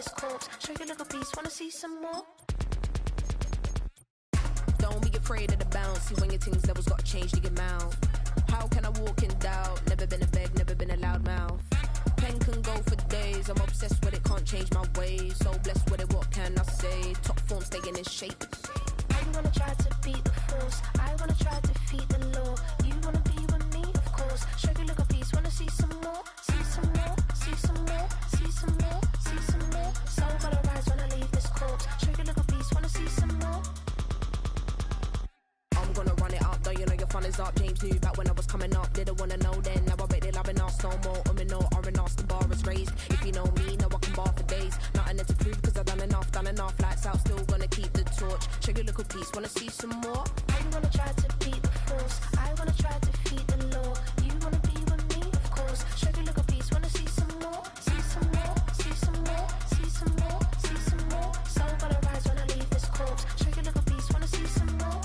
this corpse. Show you look a piece, wanna see some more? Don't be afraid of the bounce. See when your things levels gotta change to get mouth. How can I walk in doubt? Never been a beg, never been a loud mouth. Pen can go for days. I'm obsessed with it, can't change my ways. So blessed with it, what can I say? Top form staying in shape. I wanna try to beat the force. I wanna try to defeat the law. You wanna be with me, of course. Show you look a piece, wanna see some more? See some more, see some more, see some more, see some more. So gonna rise when I leave this corpse. Show you look a piece, wanna see some more? I'm gonna run it up, though you know your fun is up. James knew back when I was coming up, didn't wanna know then. Now I bet they're loving us no more. No R&R's, the bar is raised. If you know me, now I can bar for days. Nothing there to prove, cause I've done enough. Lights out, still gonna keep the torch. Show you little piece, wanna see some more? I wanna try to beat the force. I wanna try to defeat the law. You wanna be with me, of course. Show you little piece, wanna see some more? See some more, see some more, see some more, see some more. So gonna rise when I leave this corpse. Show you little piece, wanna see some more?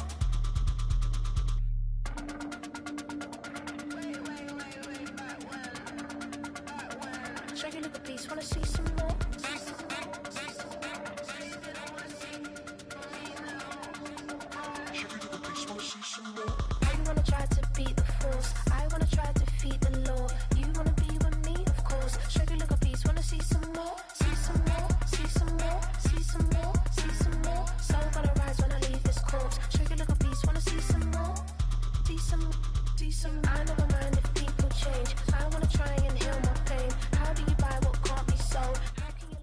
Show you little piece, wanna see some more? I wanna try to beat the force. I wanna try to defeat the law. You wanna be with me, of course. Show you look a piece, wanna see some more? See some more, see some more, see some more, see some more. So gonna rise when I leave this corpse. Show you look a piece, wanna see some more? See some, see some. I never mind if people change. I wanna try and heal my pain. How do you buy what can't be sold? How can you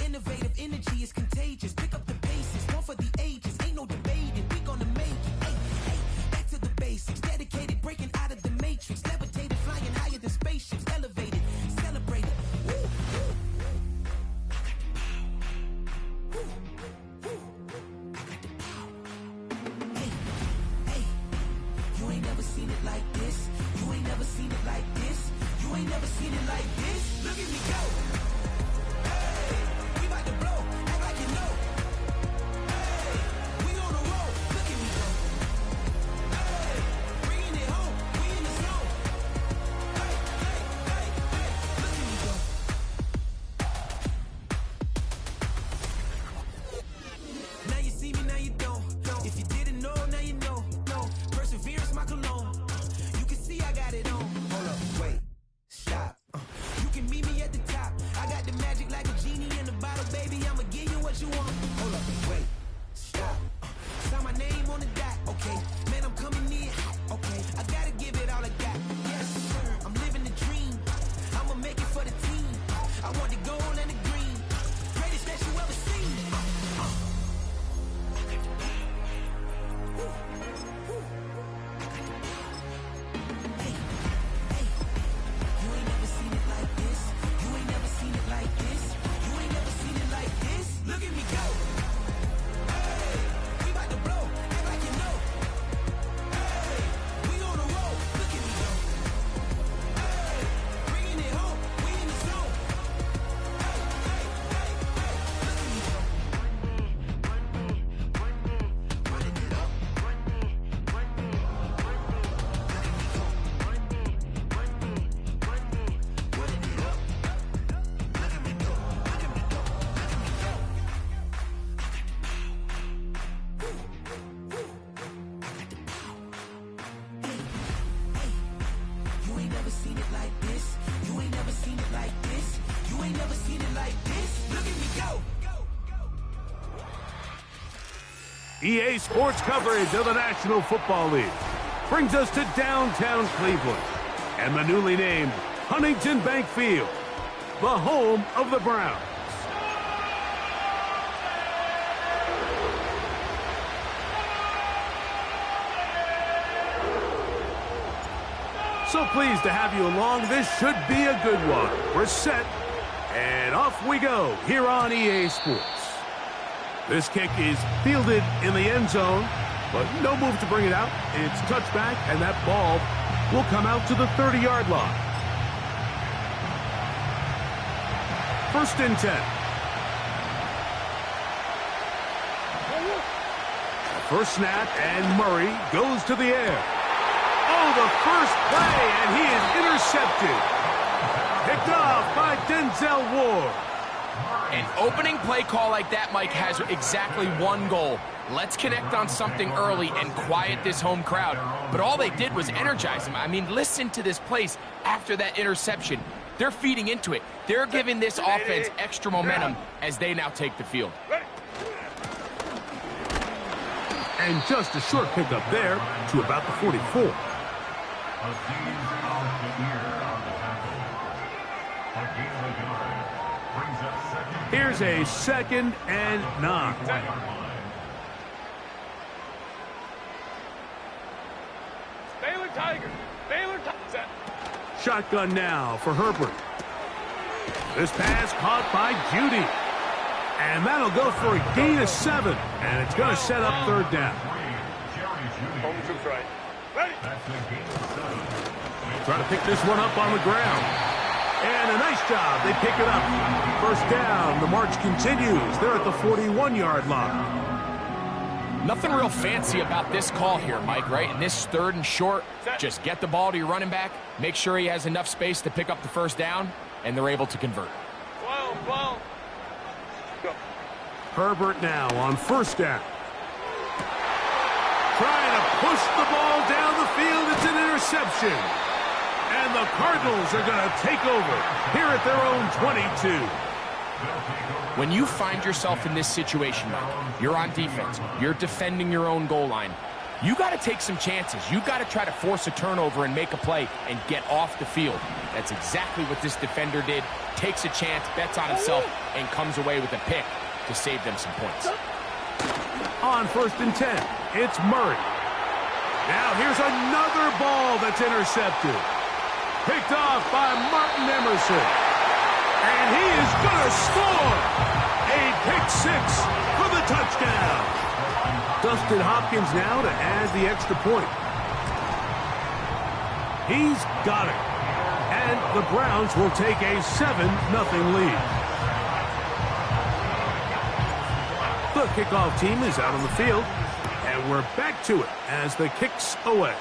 innovative energy is contagious. Pick up the bases, one for the ages. Ain't no debating, we gonna make it. Hey, hey, back to the basics. Dedicated, breaking out of the matrix. Levitated, flying higher than spaceships. Elevated, celebrated. Woo, woo. I got the power. Woo, woo. I got the power. Hey, hey, you ain't never seen it like this. You ain't never seen it like this. You ain't never seen it like this. Look at me go. EA Sports coverage of the National Football League brings us to downtown Cleveland and the newly named Huntington Bank Field, the home of the Browns. So pleased to have you along. This should be a good one. We're set, and off we go here on EA Sports. This kick is fielded in the end zone, but no move to bring it out. It's touchback, and that ball will come out to the 30-yard line. First and 10. First snap, and Murray goes to the air. Oh, the first play, and he is intercepted. Picked off by Denzel Ward. An opening play call like that, Mike, has exactly one goal. Let's connect on something early and quiet this home crowd. But all they did was energize them. I mean, listen to this place after that interception. They're feeding into it. They're giving this offense extra momentum as they now take the field. And just a short pickup there to about the 44. Here's a 2nd and 9. Baylor Tigers. Baylor Tigers. Shotgun now for Herbert. This pass caught by Judy. And that'll go for a gain of 7. And it's going to set up 3rd down. Home troops right. Ready. Trying to pick this one up on the ground. And a nice job. They pick it up. First down. The march continues. They're at the 41-yard line. Nothing real fancy about this call here, Mike, right? In this 3rd and short, just get the ball to your running back, make sure he has enough space to pick up the first down, and they're able to convert. 12. Go. Herbert now on first down. Trying to push the ball down the field. It's an interception. And the Cardinals are going to take over here at their own 22. When you find yourself in this situation, Mike, you're on defense, you're defending your own goal line, you got to take some chances. You got to try to force a turnover and make a play and get off the field. That's exactly what this defender did. Takes a chance, bets on himself, and comes away with a pick to save them some points. On 1st and 10, it's Murray. Now here's another ball that's intercepted. Picked off by Martin Emerson. And he is going to score. A pick 6 for the touchdown. Dustin Hopkins now to add the extra point. He's got it. And the Browns will take a 7-0 lead. The kickoff team is out on the field. And we're back to it as the kick's away.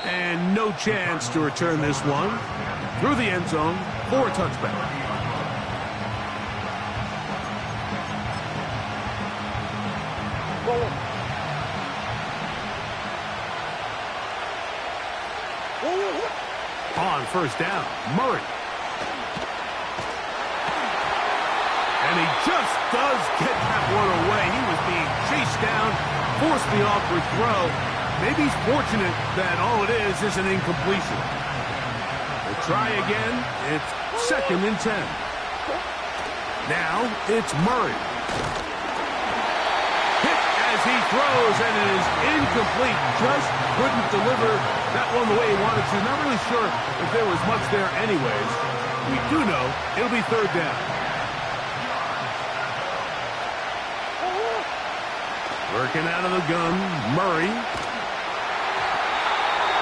And no chance to return this one through the end zone for a touchback. On first down, Murray. And he just does get that one away. He was being chased down, forced the awkward throw. Maybe he's fortunate that all it is an incompletion. We'll try again. It's 2nd and 10. Now it's Murray. Hit as he throws, and it is incomplete. Just couldn't deliver that one the way he wanted to. Not really sure if there was much there anyways. We do know it'll be 3rd down. Working out of the gun, Murray.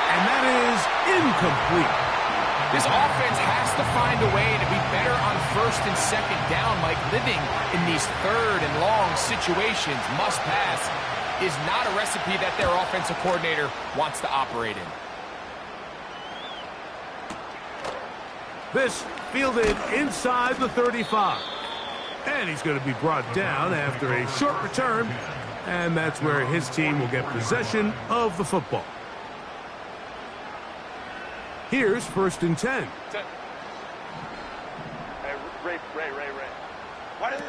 And that is incomplete. This offense has to find a way to be better on 1st and 2nd down. Like living in these 3rd and long situations, must pass, is not a recipe that their offensive coordinator wants to operate in. This fielded inside the 35. And he's going to be brought down after a short return. And that's where his team will get possession of the football. Here's 1st and 10. Hey, Ray. What is it?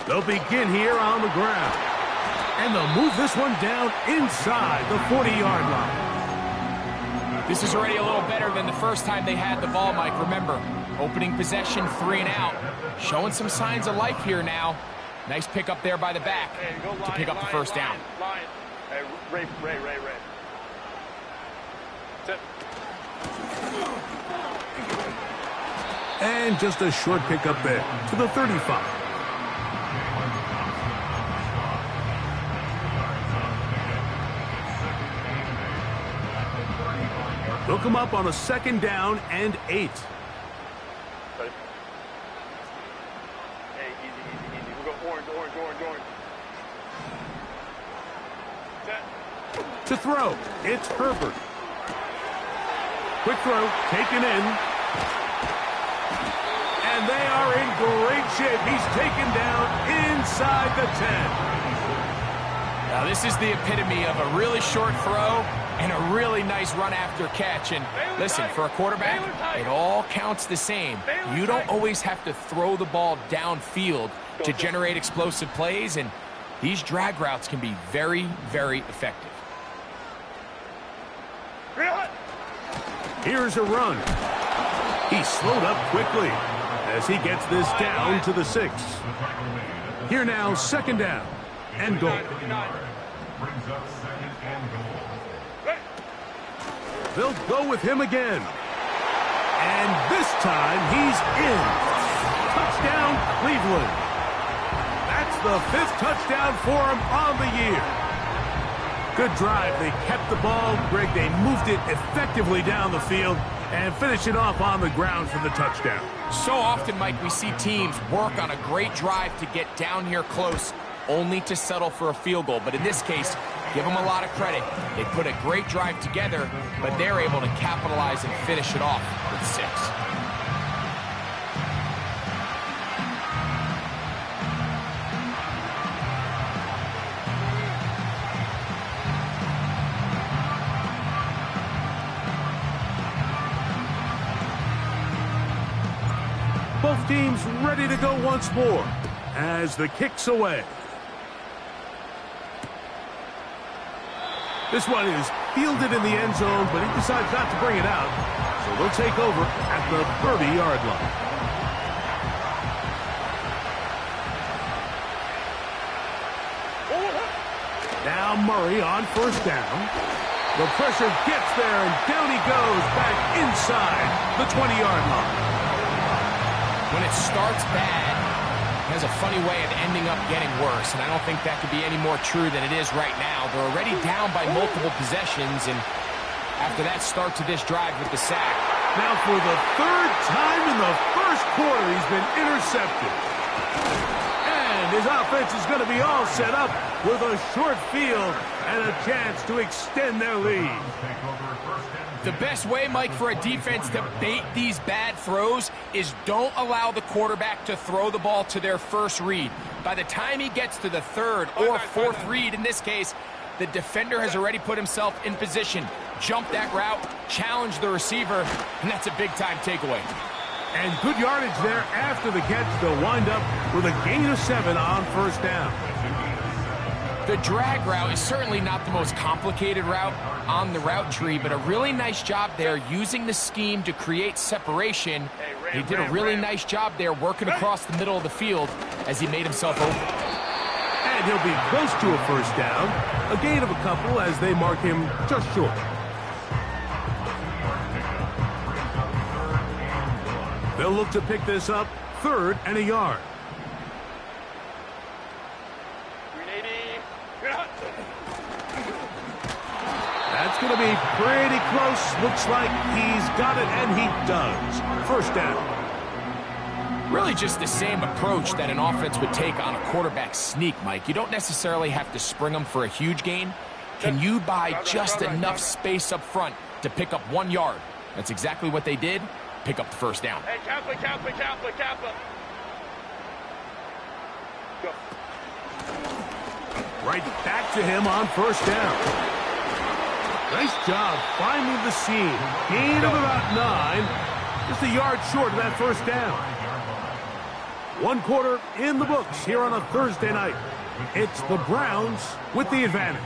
They'll begin here on the ground. And they'll move this one down inside the 40-yard line. This is already a little better than the first time they had the ball, Mike. Remember, opening possession, 3 and out. Showing some signs of life here now. Nice pick up there by the back to pick up the first down. Hey, Ray. And just a short pickup there to the 35. They'll come up on a 2nd down and 8. Ready? Hey, easy. We'll go orange. Set. To throw, it's Herbert. Quick throw, taken in. And they are in great shape. He's taken down inside the 10. Now, this is the epitome of a really short throw and a really nice run after catch. And listen, for a quarterback, it all counts the same. You don't always have to throw the ball downfield to generate explosive plays, and these drag routes can be very, very effective. Here's a run. He slowed up quickly as he gets this down to the 6. Here now, 2nd down and goal. They'll go with him again. And this time he's in. Touchdown, Cleveland. That's the 5th touchdown for him on the year. Good drive. They kept the ball. Greg, they moved it effectively down the field and finish it off on the ground for the touchdown. So often, Mike, we see teams work on a great drive to get down here close, only to settle for a field goal. But in this case, give them a lot of credit. They put a great drive together, but they're able to capitalize and finish it off with 6. Both teams ready to go once more as the kick's away. This one is fielded in the end zone, but he decides not to bring it out. So they'll take over at the 30-yard line. Now Murray on 1st down. The pressure gets there, and down he goes back inside the 20-yard line. When it starts bad, it has a funny way of ending up getting worse, and I don't think that could be any more true than it is right now. They're already down by multiple possessions, and after that start to this drive with the sack. Now for the 3rd time in the 1st quarter, he's been intercepted. And his offense is going to be all set up with a short field and a chance to extend their lead. The best way, Mike, for a defense to bait these bad throws is don't allow the quarterback to throw the ball to their first read. By the time he gets to the 3rd or 4th read, in this case, the defender has already put himself in position, jump that route, challenge the receiver, and that's a big-time takeaway. And good yardage there after the catch. They'll wind up with a gain of 7 on 1st down. The drag route is certainly not the most complicated route on the route tree, but a really nice job there using the scheme to create separation. He did a really nice job there working across the middle of the field as he made himself open. And he'll be close to a 1st down. A gain of a couple as they mark him just short. They'll look to pick this up 3rd and a yard. That's going to be pretty close. Looks like he's got it, and he does. 1st down. Really just the same approach that an offense would take on a quarterback sneak, Mike. You don't necessarily have to spring them for a huge gain. Can you buy just enough space up front to pick up 1 yard? That's exactly what they did. Pick up the 1st down. Hey, Kappa. Go. Right back to him on 1st down. Nice job finding the seam. Gain of about 9. Just a yard short of that 1st down. 1 quarter in the books here on a Thursday night. It's the Browns with the advantage.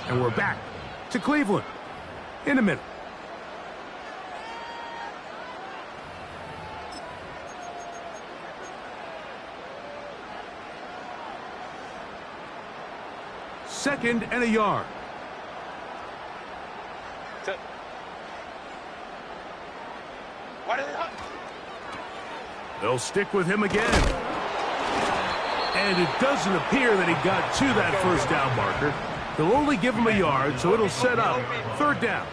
And we're back to Cleveland in a minute. Second and a yard. They'll stick with him again. And it doesn't appear that he got to that 1st down marker. They'll only give him a yard, so it'll set up 3rd down.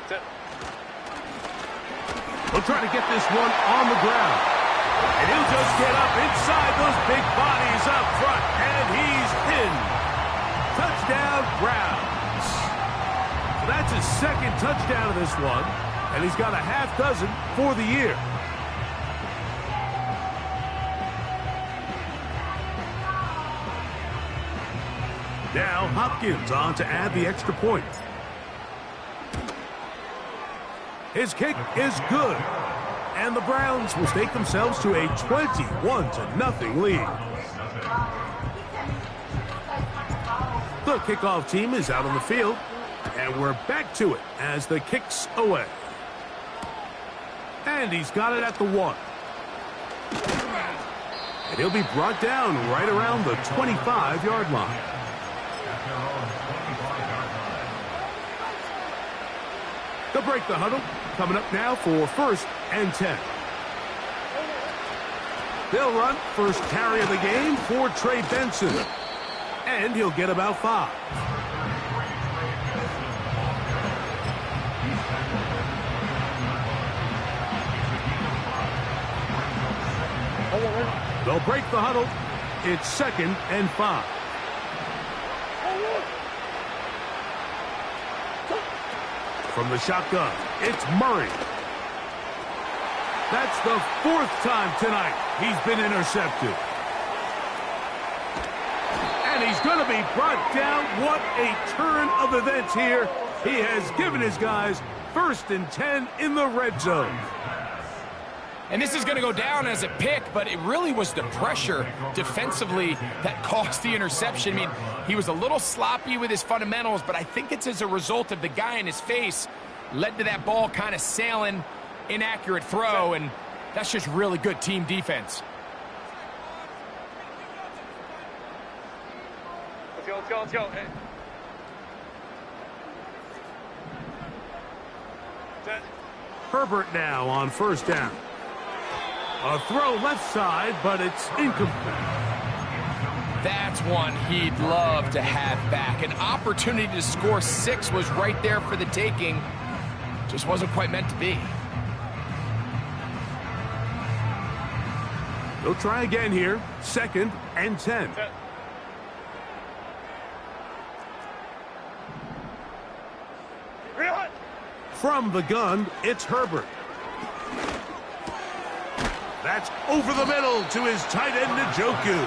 Set. He'll try to get this one on the ground. And he'll just get up inside those big bodies up front. And he's in. Touchdown, Browns. So that's his second touchdown of this one. And he's got a half dozen for the year. Now Hopkins on to add the extra point. His kick is good. And the Browns will stake themselves to a 21-0 lead. The kickoff team is out on the field. And we're back to it as the kick's away. And he's got it at the 1. And he'll be brought down right around the 25-yard line. They'll break the huddle. Coming up now for 1st and 10. They'll run first carry of the game for Trey Benson. And he'll get about 5. They'll break the huddle. It's 2nd and 5. From the shotgun, it's Murray. That's the 4th time tonight he's been intercepted. And he's going to be brought down. What a turn of events here. He has given his guys 1st and 10 in the red zone. And this is going to go down as a pick, but it really was the pressure defensively that caused the interception. I mean, he was a little sloppy with his fundamentals, but I think it's as a result of the guy in his face led to that ball kind of sailing, inaccurate throw, and that's just really good team defense. Let's go, let's go, let's go. Hey. Set. Herbert now on 1st down. A throw left side, but it's incomplete. That's one he'd love to have back. An opportunity to score 6 was right there for the taking. Just wasn't quite meant to be. They'll try again here. 2nd and 10. Set. Real. From the gun, it's Herbert. That's over the middle to his tight end, Njoku.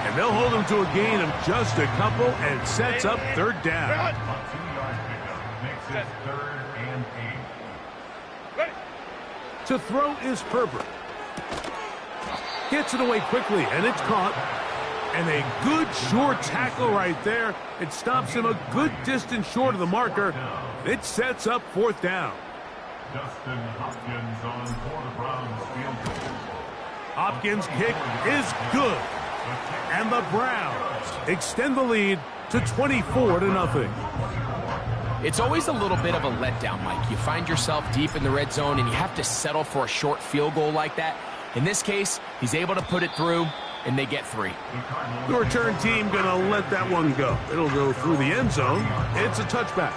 And they'll hold him to a gain of just a couple and sets up 3rd down. Set. To throw is Herbert. Gets it away quickly, and it's caught. And a good short tackle right there. It stops him a good distance short of the marker. It sets up 4th down. Justin Hopkins on for the Browns field goal. Hopkins' kick is good. And the Browns extend the lead to 24-0. It's always a little bit of a letdown, Mike. You find yourself deep in the red zone, and you have to settle for a short field goal like that. In this case, he's able to put it through, and they get 3. The return team going to let that one go. It'll go through the end zone. It's a touchback.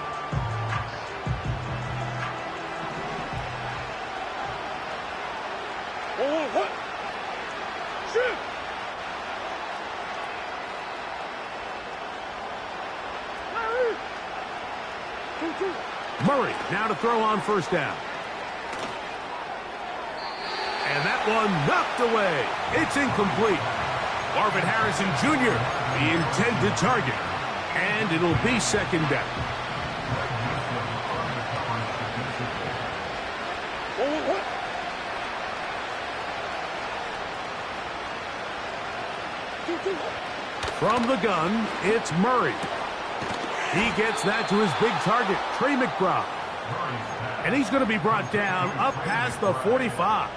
Murray now to throw on 1st down. And that one knocked away. It's incomplete. Marvin Harrison Jr., the intended target. And it'll be 2nd down. From the gun, it's Murray. He gets that to his big target, Trey McBride. And he's going to be brought down up past the 45.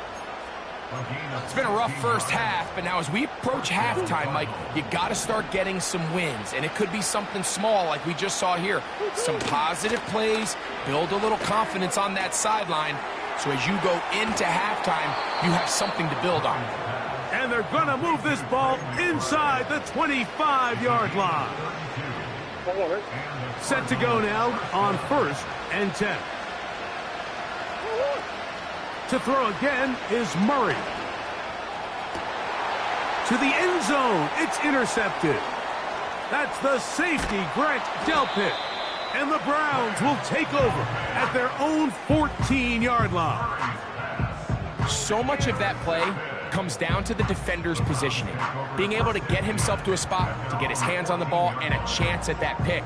It's been a rough first half, but now as we approach halftime, Mike, you got to start getting some wins. And it could be something small like we just saw here. Some positive plays, build a little confidence on that sideline. So as you go into halftime, you have something to build on. And they're going to move this ball inside the 25-yard line. Set to go now on 1st and 10. To throw again is Murray. To the end zone, it's intercepted. That's the safety, Grant Delpit. And the Browns will take over at their own 14-yard line. So much of that play comes down to the defender's positioning. Being able to get himself to a spot, to get his hands on the ball, and a chance at that pick.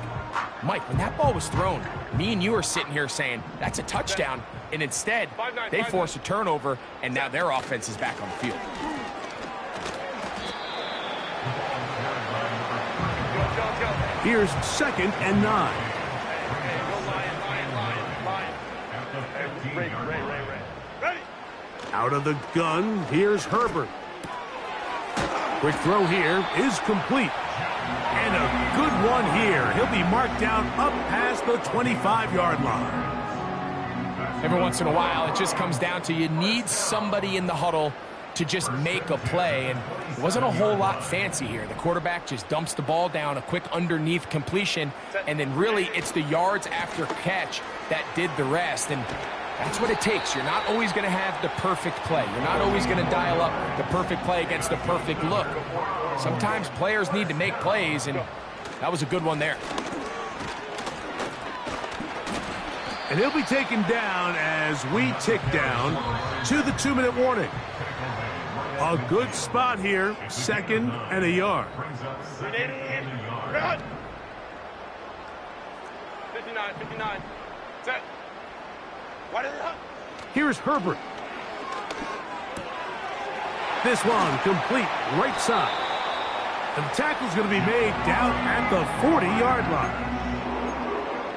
Mike, when that ball was thrown, me and you are sitting here saying, that's a touchdown. And instead, they force a turnover, and now their offense is back on the field. Here's 2nd and 9. Out of the gun, here's Herbert. Quick throw here is complete. And a good one here. He'll be marked down up past the 25-yard line. Every once in a while, it just comes down to you need somebody in the huddle to just make a play, and it wasn't a whole lot fancy here. The quarterback just dumps the ball down, a quick underneath completion, and then really it's the yards after catch that did the rest, and that's what it takes. You're not always going to have the perfect play. You're not always going to dial up the perfect play against the perfect look. Sometimes players need to make plays, and that was a good one there. And he'll be taken down as we tick down to the 2-minute warning. A good spot here, 2nd and a yard. 59. Set. Here's Herbert. This one complete right side. And the tackle's going to be made down at the 40-yard line.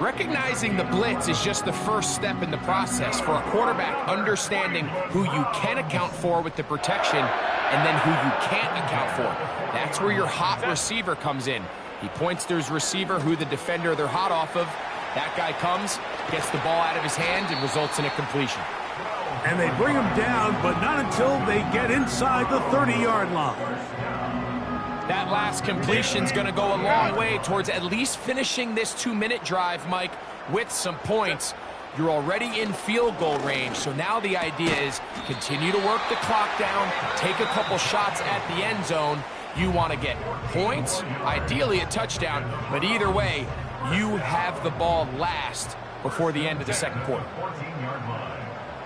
Recognizing the blitz is just the first step in the process for a quarterback understanding who you can account for with the protection and then who you can't account for. That's where your hot receiver comes in. He points to his receiver who the defender they're hot off of. That guy comes, gets the ball out of his hand, and results in a completion. And they bring him down, but not until they get inside the 30-yard line. That last completion's going to go a long way towards at least finishing this 2-minute drive, Mike, with some points. You're already in field goal range, so now the idea is continue to work the clock down, take a couple shots at the end zone. You want to get points, ideally a touchdown, but either way, you have the ball last before the end of the second quarter.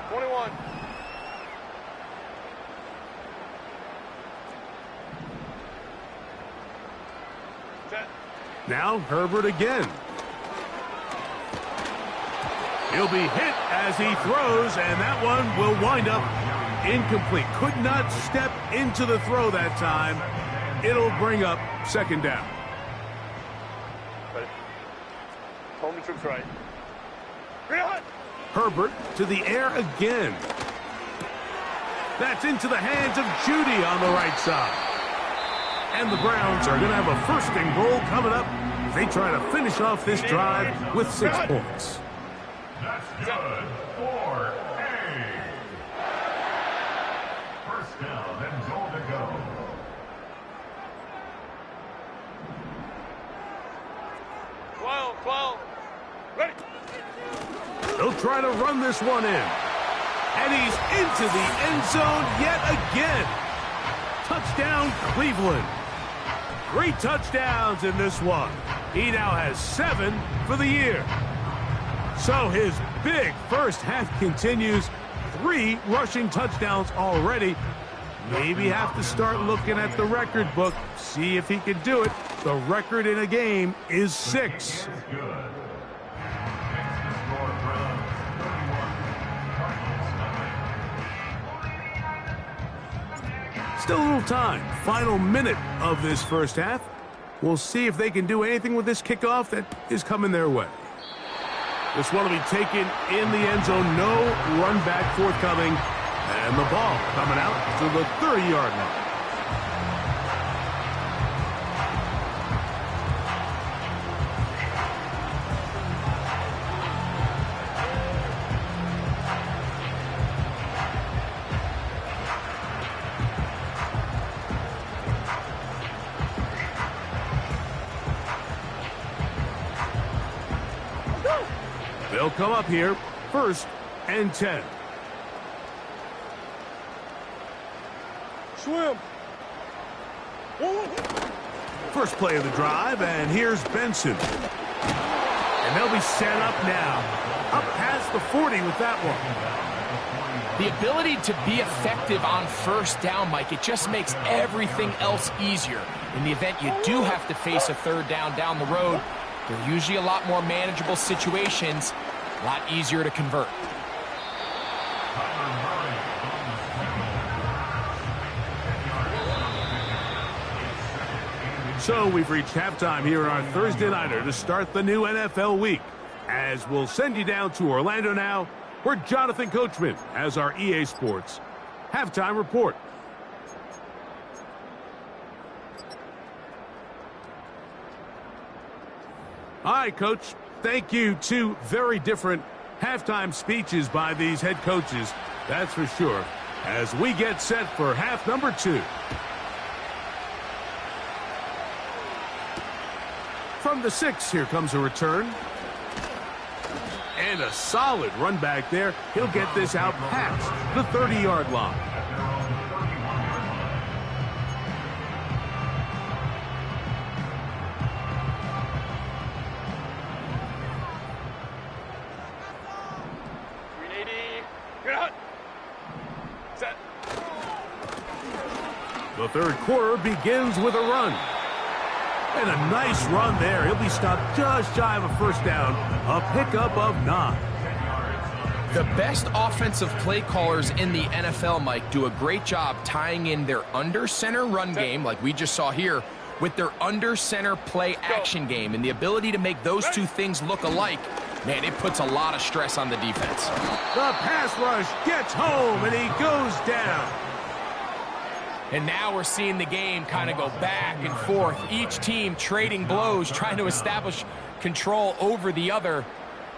21. Set. Now Herbert again. He'll be hit as he throws, and that one will wind up incomplete. Could not step into the throw that time. It'll bring up 2nd down. Home troops right. Herbert to the air again. That's into the hands of Judy on the right side. And the Browns are going to have a 1st and goal coming up. They try to finish off this drive with 6 points. That's good for A. 1st down and goal to go. Ready. They'll try to run this one in. And he's into the end zone yet again. Touchdown, Cleveland. 3 touchdowns in this one. He now has 7 for the year. So his big first half continues. 3 rushing touchdowns already. Maybe have to start looking at the record book, see if he can do it. The record in a game is 6. Still a little time. Final minute of this first half. We'll see if they can do anything with this kickoff that is coming their way. This one will be taken in the end zone. No run back forthcoming. And the ball coming out to the 30-yard line. They'll come up here, 1st and 10. Swim. First play of the drive, and here's Benson. And they'll be set up now. Up past the 40 with that one. The ability to be effective on 1st down, Mike, it just makes everything else easier. In the event you do have to face a 3rd down the road, they're usually a lot more manageable situations, a lot easier to convert. So we've reached halftime here on our Thursday Nighter to start the new NFL week. As we'll send you down to Orlando now, where Jonathan Coachman has our EA Sports halftime report. All right, Coach. Thank you. 2 very different halftime speeches by these head coaches, that's for sure, as we get set for half number 2. From the 6, here comes a return. And a solid run back there. He'll get this out past the 30-yard line. Set. The 3rd quarter begins with a run. And a nice run there. He'll be stopped just shy of a 1st down. A pickup of 9. The best offensive play callers in the NFL, Mike, do a great job tying in their under-center run game, like we just saw here, with their under-center play action game. And the ability to make those 2 things look alike, man, it puts a lot of stress on the defense. The pass rush gets home, and he goes down. And now we're seeing the game kind of go back and forth. Each team trading blows, trying to establish control over the other.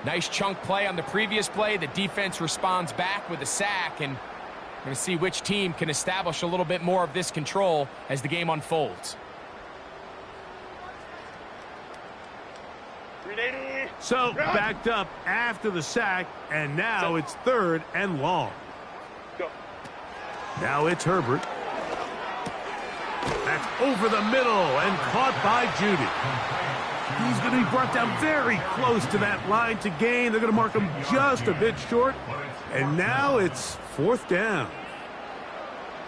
Nice chunk play on the previous play. The defense responds back with a sack, and we're going to see which team can establish a little bit more of this control as the game unfolds. So, backed up after the sack, and now it's 3rd and long. Now it's Herbert. That's over the middle and caught by Judy. He's going to be brought down very close to that line to gain. They're going to mark him just a bit short. And now it's 4th down.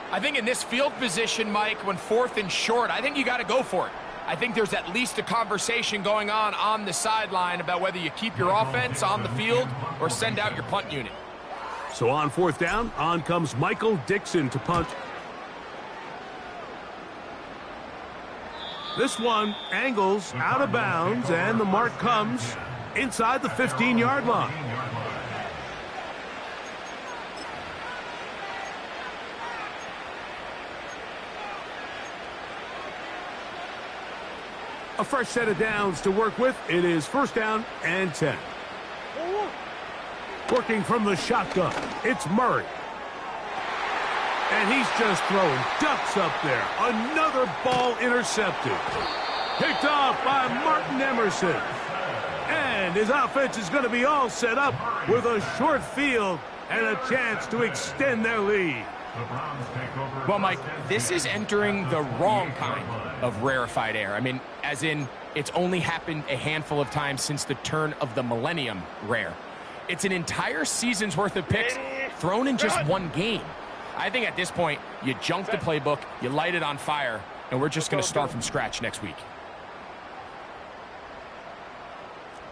I think in this field position, Mike, when 4th and short, I think you got to go for it. I think there's at least a conversation going on the sideline about whether you keep your offense on the field or send out your punt unit. So on 4th down, on comes Michael Dixon to punt. This one angles out of bounds, and the mark comes inside the 15-yard line. A fresh set of downs to work with. It is 1st down and 10. Working from the shotgun, it's Murray. And he's just throwing ducks up there. Another ball intercepted. Picked off by Martin Emerson. And his offense is going to be all set up with a short field and a chance to extend their lead. Well, Mike, this is entering the wrong kind of rarefied air. I mean, as in, it's only happened a handful of times since the turn of the millennium rare. It's an entire season's worth of picks thrown in just one game. I think at this point, you junk the playbook, you light it on fire, and we're just going to start from scratch next week.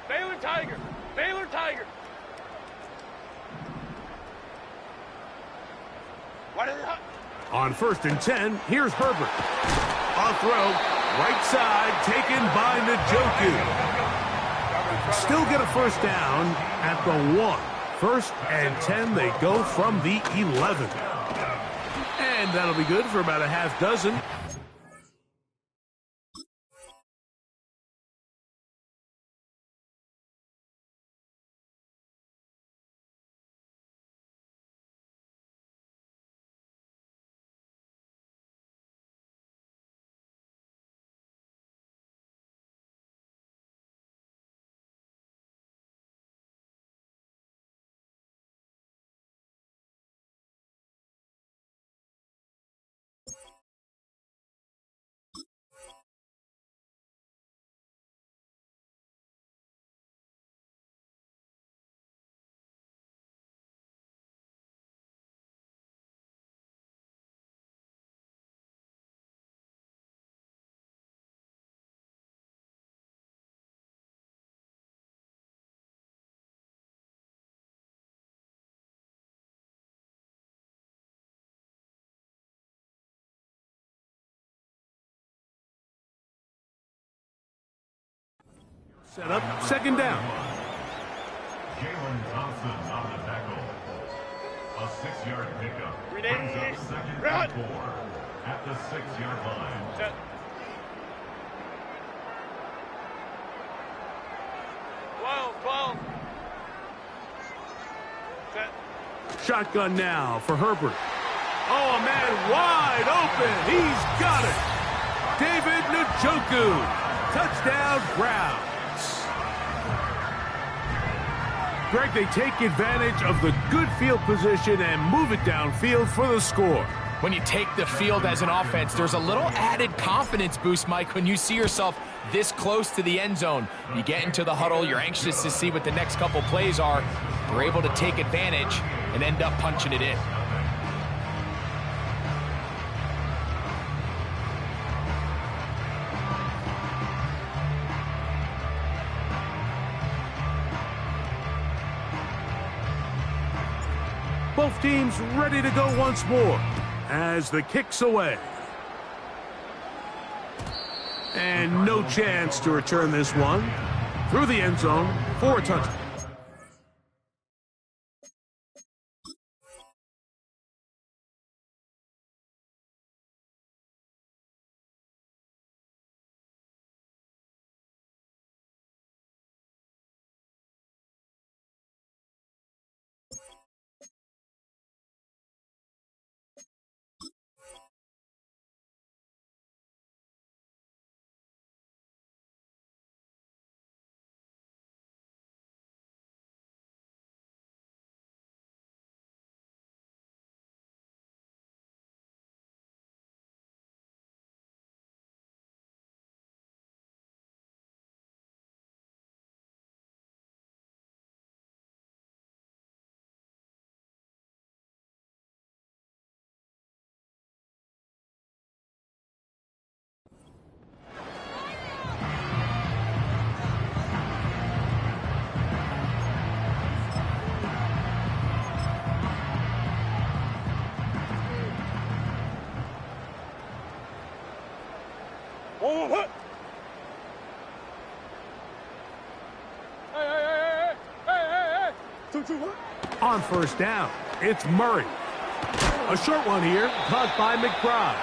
Baylor Tiger! Baylor Tiger! On 1st and 10, here's Herbert. A throw, right side, taken by Njoku. Still get a 1st down at the 1. 1st and 10, they go from the 11. And that'll be good for about a half dozen. Set up, second down. Jalen Thompson on the tackle. A 6-yard pickup. Brings up second and 4 at the 6-yard line. Set. Twelve. Set. Shotgun now for Herbert. Oh, a man wide open. He's got it. David Njoku. Touchdown, Browns. Greg, they take advantage of the good field position and move it downfield for the score. When you take the field as an offense, there's a little added confidence boost, Mike, when you see yourself this close to the end zone. You get into the huddle, you're anxious to see what the next couple plays are. You're able to take advantage and end up punching it in. Both teams ready to go once more as the kick's away. And no chance to return this one through the end zone for a touchdown. On first down, it's Murray. A short one here, caught by McBride.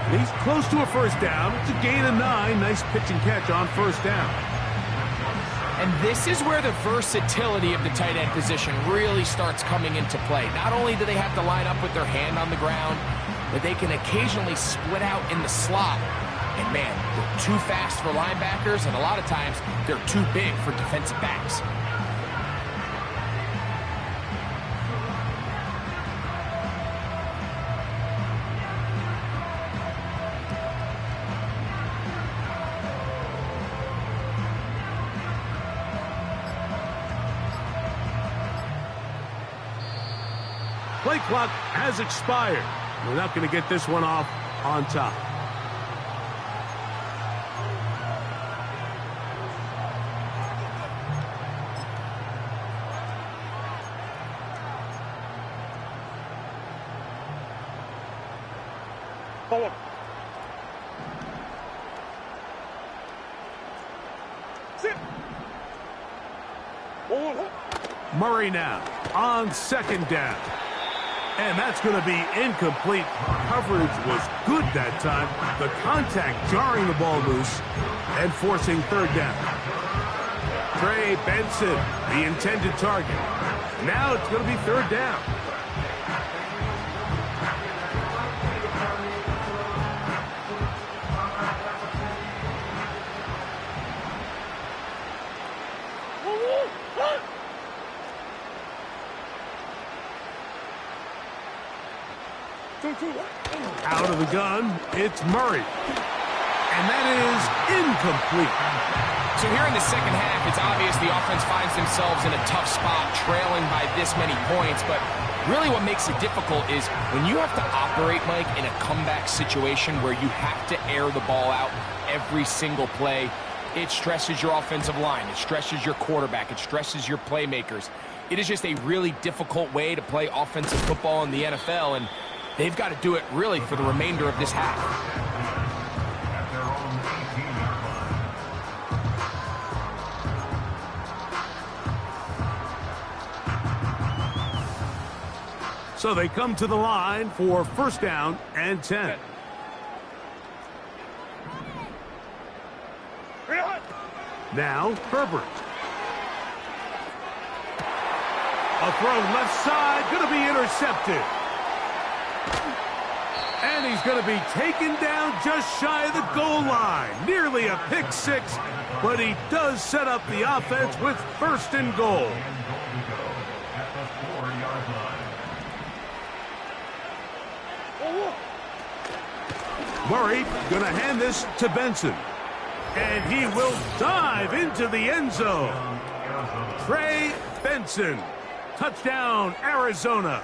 He's close to a first down. It's a gain of 9. Nice pitch and catch on first down. And this is where the versatility of the tight end position really starts coming into play. Not only do they have to line up with their hand on the ground, but they can occasionally split out in the slot. And man, they're too fast for linebackers, and a lot of times they're too big for defensive backs. Play clock has expired. We're not going to get this one off on top. Forward. Sit. Murray now on second down. And that's going to be incomplete. Coverage was good that time. The contact jarring the ball loose and forcing third down. Trey Benson, the intended target. Now it's going to be third down. Out of the gun, it's Murray. And that is incomplete. So here in the second half, it's obvious the offense finds themselves in a tough spot, trailing by this many points. But really what makes it difficult is when you have to operate, Mike, in a comeback situation where you have to air the ball out every single play, it stresses your offensive line. It stresses your quarterback. It stresses your playmakers. It is just a really difficult way to play offensive football in the NFL, and they've got to do it really for the remainder of this half. At their own 18-yard line. So they come to the line for first down and 10. Now, Herbert. A throw left side, going to be intercepted. And he's going to be taken down just shy of the goal line. Nearly a pick six, but he does set up the offense with first and goal. Murray going to hand this to Benson. And he will dive into the end zone. Trey Benson. Touchdown, Arizona.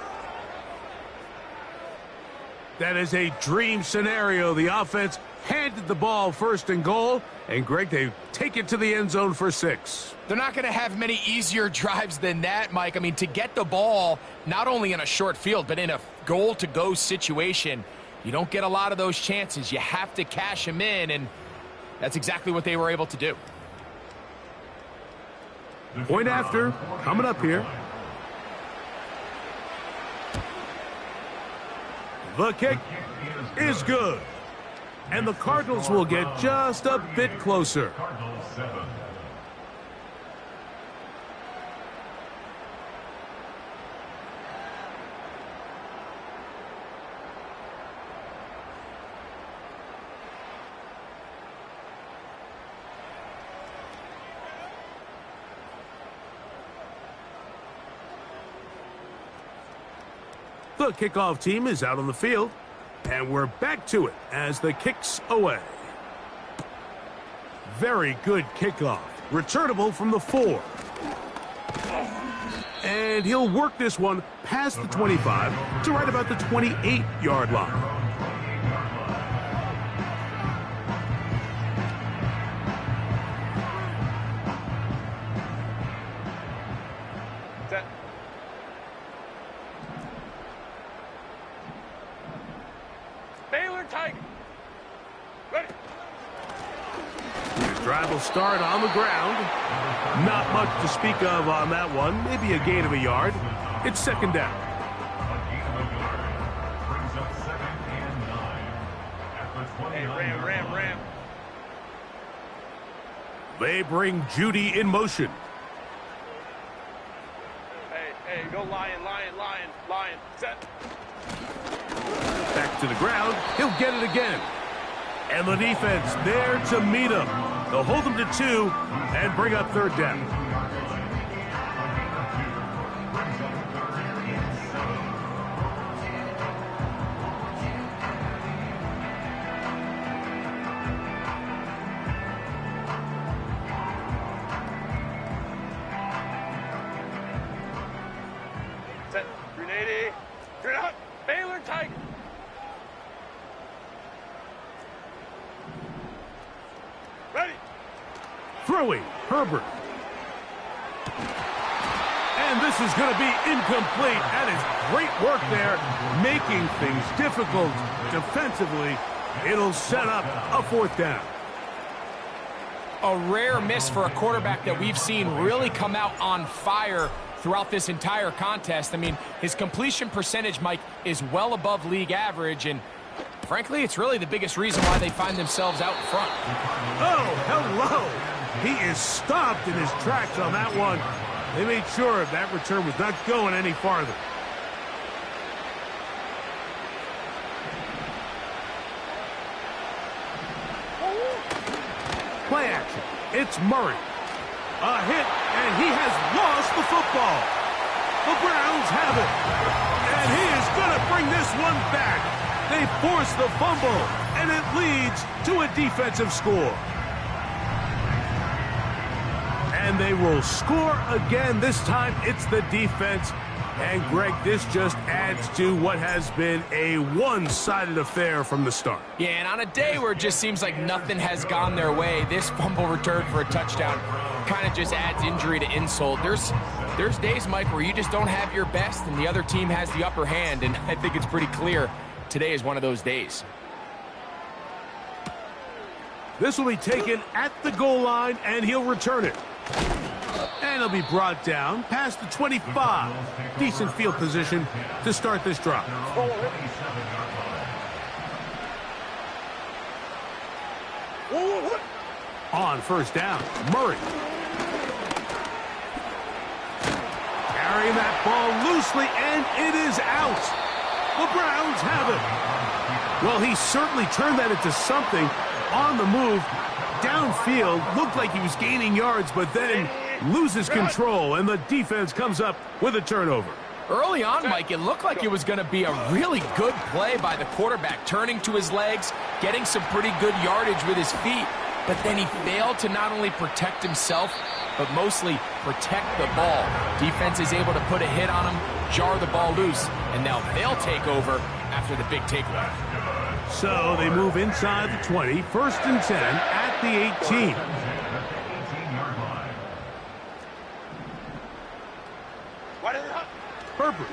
That is a dream scenario. The offense handed the ball first and goal. And, Greg, they take it to the end zone for 6. They're not going to have many easier drives than that, Mike. I mean, to get the ball, not only in a short field, but in a goal-to-go situation, you don't get a lot of those chances. You have to cash them in, and that's exactly what they were able to do. Point after, coming up here. The kick is good. And the Cardinals will get just a bit closer. Cardinals 7. The kickoff team is out on the field, and we're back to it as the kick's away. Very good kickoff. Returnable from the 4. And he'll work this one past the 25 to right about the 28-yard line. Drive will start on the ground. Not much to speak of on that one. Maybe a gain of a yard. It's second down. Hey, Ram. They bring Judy in motion. Hey, go lion. Set. Back to the ground. He'll get it again. And the defense there to meet him. They'll hold him to 2 and bring up third down. Set. 380. Turn out. Baylor Tiger. Ready. Throwing, Herbert. And this is going to be incomplete. That is great work there, making things difficult defensively. It'll set up a fourth down. A rare miss for a quarterback that we've seen really come out on fire throughout this entire contest. I mean, his completion percentage, Mike, is well above league average, and frankly, it's really the biggest reason why they find themselves out in front. Oh, hello. He is stopped in his tracks on that one. They made sure that return was not going any farther. Play action. It's Murray. A hit, and he has lost the football. The Browns have it. And he is going to bring this one back. They force the fumble, and it leads to a defensive score. And they will score again. This time, it's the defense. And, Greg, this just adds to what has been a one-sided affair from the start. Yeah, and on a day where it just seems like nothing has gone their way, this fumble return for a touchdown kind of just adds injury to insult. There's days, Mike, where you just don't have your best, and the other team has the upper hand, and I think it's pretty clear today is one of those days. This will be taken at the goal line, and he'll return it. And he'll be brought down past the 25. Decent field position to start this drive. On first down, Murray. Carrying that ball loosely, and it is out. The Browns have it. Well, he certainly turned that into something on the move. Downfield, looked like he was gaining yards, but then loses control, and the defense comes up with a turnover. Early on, Mike, it looked like it was going to be a really good play by the quarterback, turning to his legs, getting some pretty good yardage with his feet, but then he failed to not only protect himself, but mostly protect the ball. Defense is able to put a hit on him, jar the ball loose, and now they'll take over after the big takeaway. So they move inside the 20, 1st and 10 at the 18. Herbert.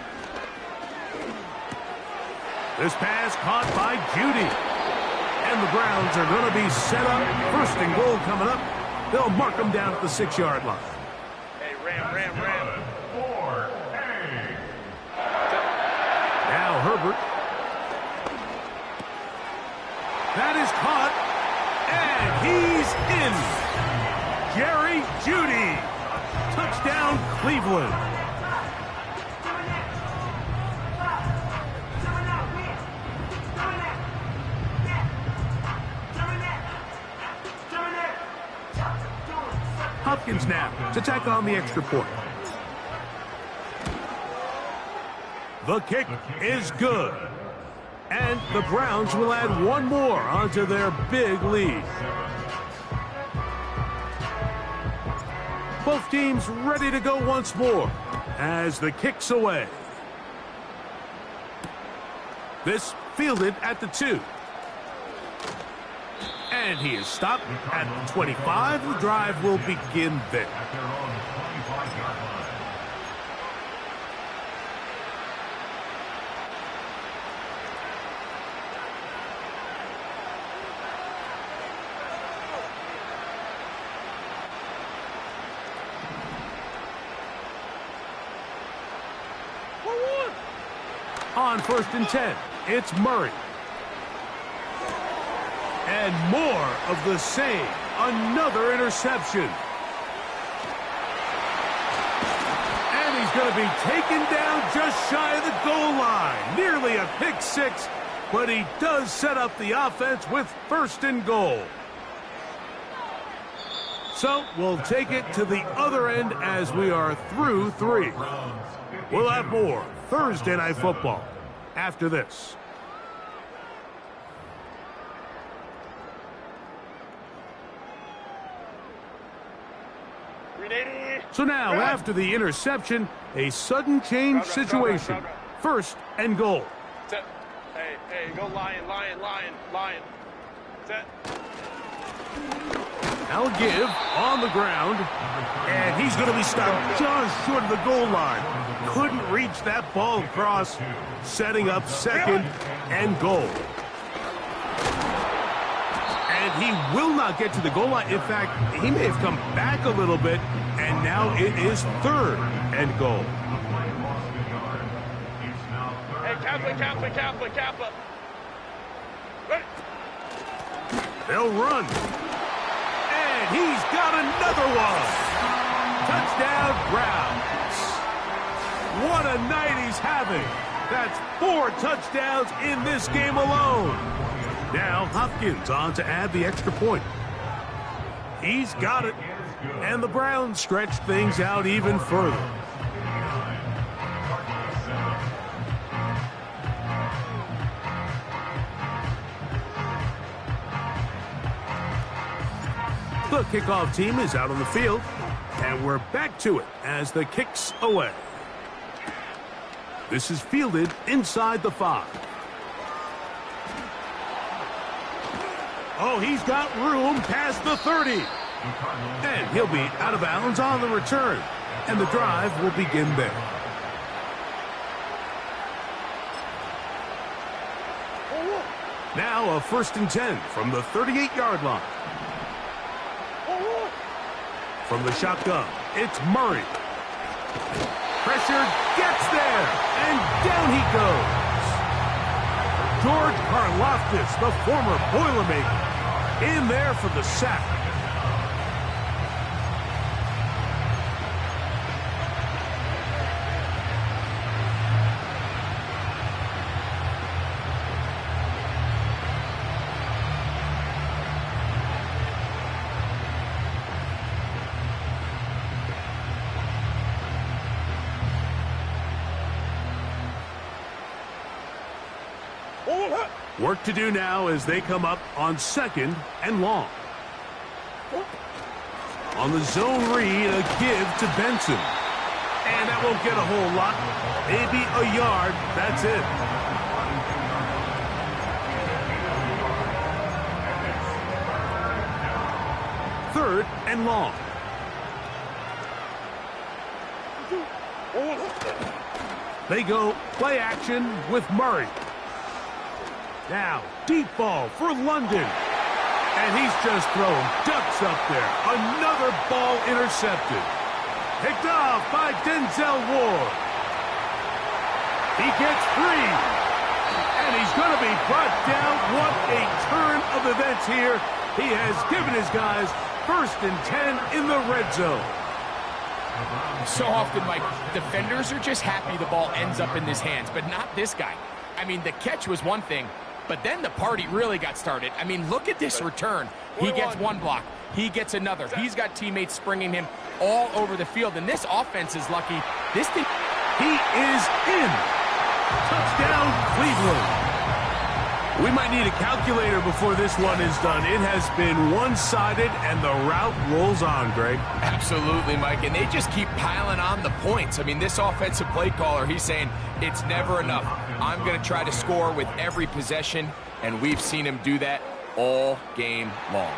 This pass caught by Judy. And the Browns are going to be set up. 1st and goal coming up. They'll mark them down at the 6-yard line. Hey, ram. Now Herbert. That is caught. And he's in. Jerry Judy. Touchdown, Cleveland. Hopkins now to tack on the extra point. The kick is good. And the Browns will add one more onto their big lead. Both teams ready to go once more as the kick's away. This fielded at the 2. And he is stopped at the 25. The drive will begin there. On 1st and 10, it's Murray. And more of the same. Another interception. And he's going to be taken down just shy of the goal line. Nearly a pick 6, but he does set up the offense with 1st and goal. So we'll take it to the other end as we are through 3. We'll have more Thursday Night Football after this. So now, after the interception, a sudden change situation. 1st and goal. Set. Hey, go lion. Set. Now give on the ground, and he's going to be stopped just short of the goal line. Couldn't reach that ball across, setting up 2nd and goal. And he will not get to the goal line. In fact, he may have come back a little bit, and now it is 3rd and goal. Hey, Kaplan. Ready. They'll run. And he's got another one. Touchdown, Browns. What a night he's having. That's 4 touchdowns in this game alone. Now Hopkins on to add the extra point. He's got it. And the Browns stretch things out even further. The kickoff team is out on the field, and we're back to it as the kick's away. This is fielded inside the 5. Oh, he's got room past the 30. And he'll be out of bounds on the return, and the drive will begin there. Now a 1st and 10 from the 38-yard line. From the shotgun, It's Murray. Pressure gets there, and down he goes. George Karlaftis, the former Boilermaker, in there for the sack. Work to do now as they come up on 2nd and long. On the zone read, a give to Benson. And that won't get a whole lot. Maybe a yard. That's it. Third and long. They go play action with Murray. Now, deep ball for London. And he's just throwing ducks up there. Another ball intercepted. Picked off by Denzel Ward. He gets free. And he's going to be brought down. What a turn of events here. He has given his guys 1st and 10 in the red zone. So often, Mike, defenders are just happy the ball ends up in his hands, but not this guy. I mean, the catch was one thing, but then the party really got started. I mean, look at this return. He gets one block. He gets another. He's got teammates springing him all over the field, and this offense is lucky. This thing... He is in. Touchdown, Cleveland. We might need a calculator before this one is done. It has been one-sided, and the route rolls on, Greg. Absolutely, Mike, and they just keep piling on the points. I mean, this offensive play caller, he's saying, it's never enough. I'm going to try to score with every possession, and we've seen him do that all game long.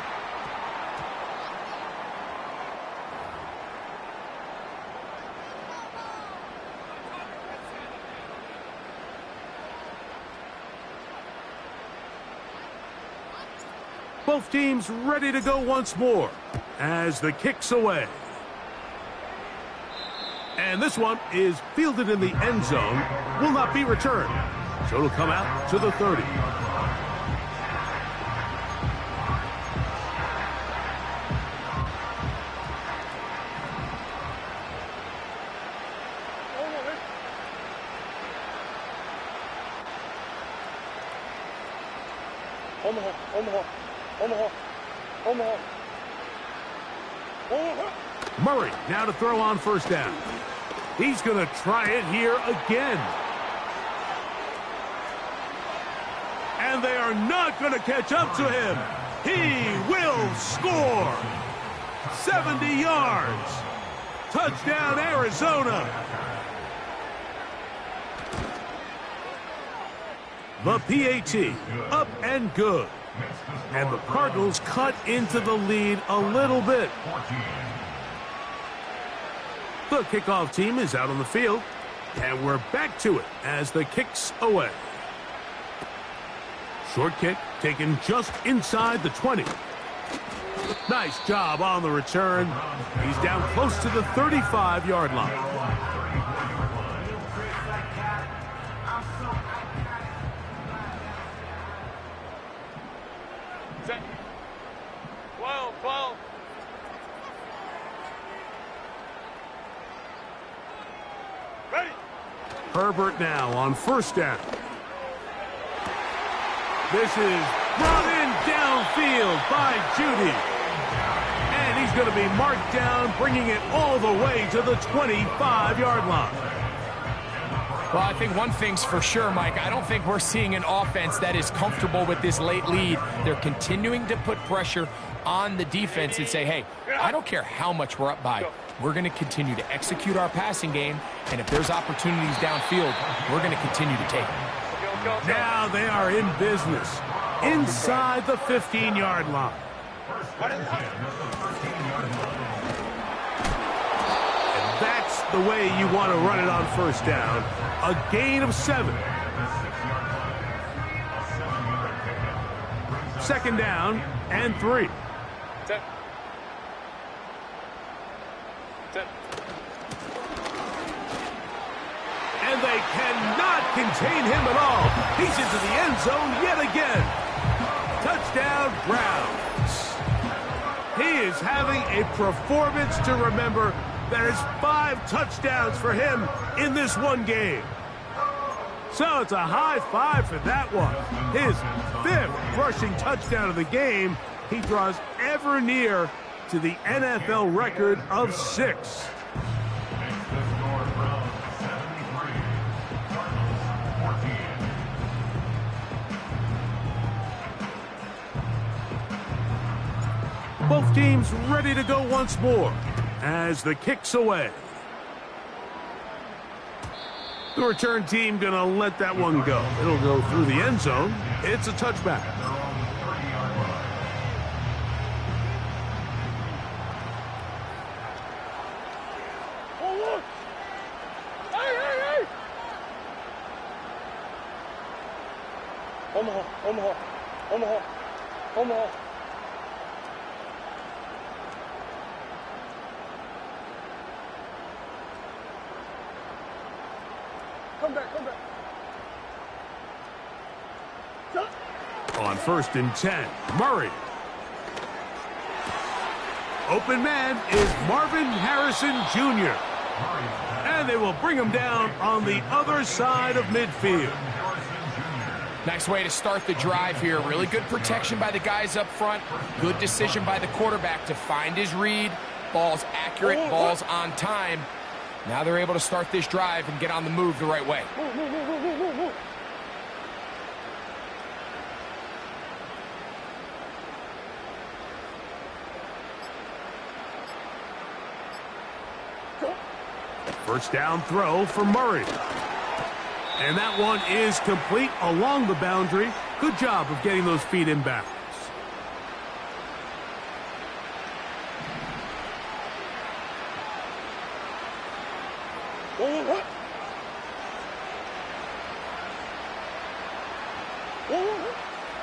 Both teams ready to go once more as the kick's away. And this one is fielded in the end zone, will not be returned. So it'll come out to the 30. Murray now to throw on 1st down. He's going to try it here again. And they are not going to catch up to him. He will score. 70 yards. Touchdown, Arizona. The PAT, up and good. And the Cardinals cut into the lead a little bit. The kickoff team is out on the field, and we're back to it as the kick's away. Short kick taken just inside the 20. Nice job on the return. He's down close to the 35-yard line. Set. 12. Ready. Herbert now on 1st down. This is brought in downfield by Judy. And he's going to be marked down, bringing it all the way to the 25-yard line. Well, I think one thing's for sure, Mike. I don't think we're seeing an offense that is comfortable with this late lead. They're continuing to put pressure on the defense and say, hey, I don't care how much we're up by. We're going to continue to execute our passing game, and if there's opportunities downfield, we're going to continue to take them. Now they are in business inside the 15-yard line. And that's the way you want to run it on 1st down. A gain of 7. 2nd down and 3. And they cannot contain him at all. He's into the end zone yet again. Touchdown, Browns. He is having a performance to remember. That is 5 touchdowns for him in this one game. So it's a high five for that one. His 5th rushing touchdown of the game. He draws ever near to the NFL record of 6. Both teams ready to go once more as the kick's away. The return team gonna let that one go. It'll go through the end zone. It's a touchback. Omaha. Come back. On 1st and 10, Murray. Open man is Marvin Harrison Jr. And they will bring him down on the other side of midfield. Nice way to start the drive here. Really good protection by the guys up front. Good decision by the quarterback to find his read. Ball's accurate, ball's on time. Now they're able to start this drive and get on the move the right way. First down throw for Murray. And that one is complete along the boundary. Good job of getting those feet in bounds.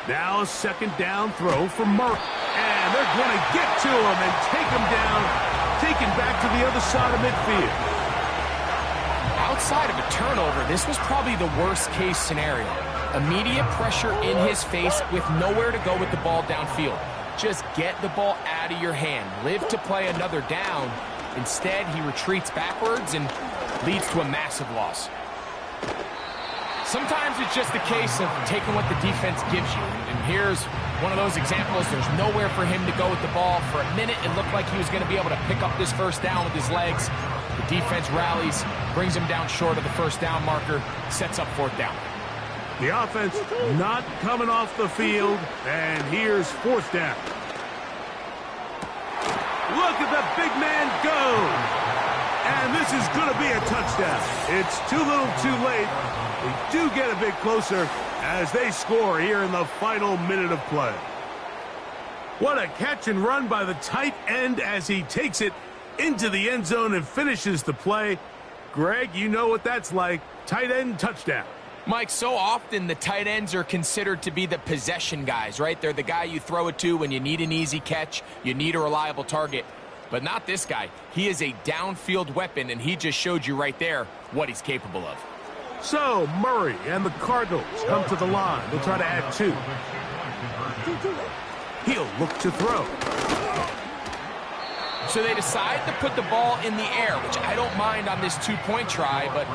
Now a 2nd down throw for Murray. And they're going to get to him and take him down, taken back to the other side of midfield. Outside of a turnover, this was probably the worst-case scenario. Immediate pressure in his face with nowhere to go with the ball downfield. Just get the ball out of your hand. Live to play another down. Instead, he retreats backwards and leads to a massive loss. Sometimes it's just a case of taking what the defense gives you. And here's one of those examples. There's nowhere for him to go with the ball. For a minute, it looked like he was going to be able to pick up this first down with his legs. The defense rallies, brings him down short of the first down marker, sets up 4th down. The offense not coming off the field, and here's 4th down. Look at the big man go! And this is going to be a touchdown. It's too little too late. We do get a bit closer as they score here in the final minute of play. What a catch and run by the tight end as he takes it into the end zone and finishes the play. Greg, you know what that's like. Tight end touchdown. Mike, so often the tight ends are considered to be the possession guys, right? They're the guy you throw it to when you need an easy catch, you need a reliable target. But not this guy. He is a downfield weapon, and he just showed you right there what he's capable of. So, Murray and the Cardinals come to the line. They'll try to add 2. He'll look to throw. So they decide to put the ball in the air, which I don't mind on this 2-point try, but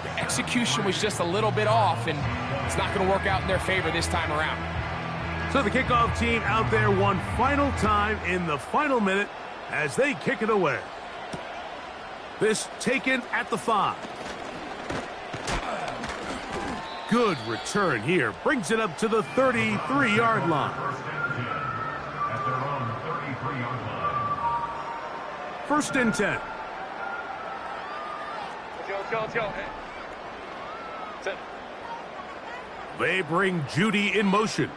the execution was just a little bit off, and it's not going to work out in their favor this time around. So the kickoff team out there one final time in the final minute as they kick it away. This taken at the 5. Good return here. Brings it up to the 33-yard line. At their own 33-yard line. 1st and 10. They bring Judy in motion.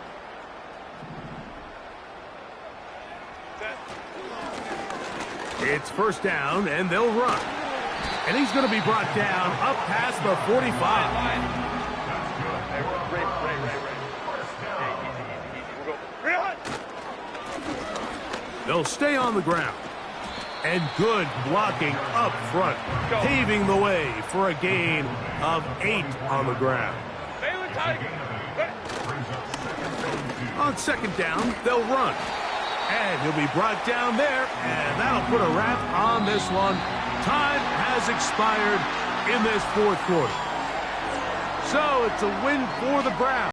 It's 1st down, and they'll run. And he's going to be brought down up past the 45. They'll stay on the ground. And good blocking up front, paving the way for a gain of 8 on the ground. On second down, they'll run. And he'll be brought down there, and that'll put a wrap on this one. Time has expired in this fourth quarter. So it's a win for the Browns.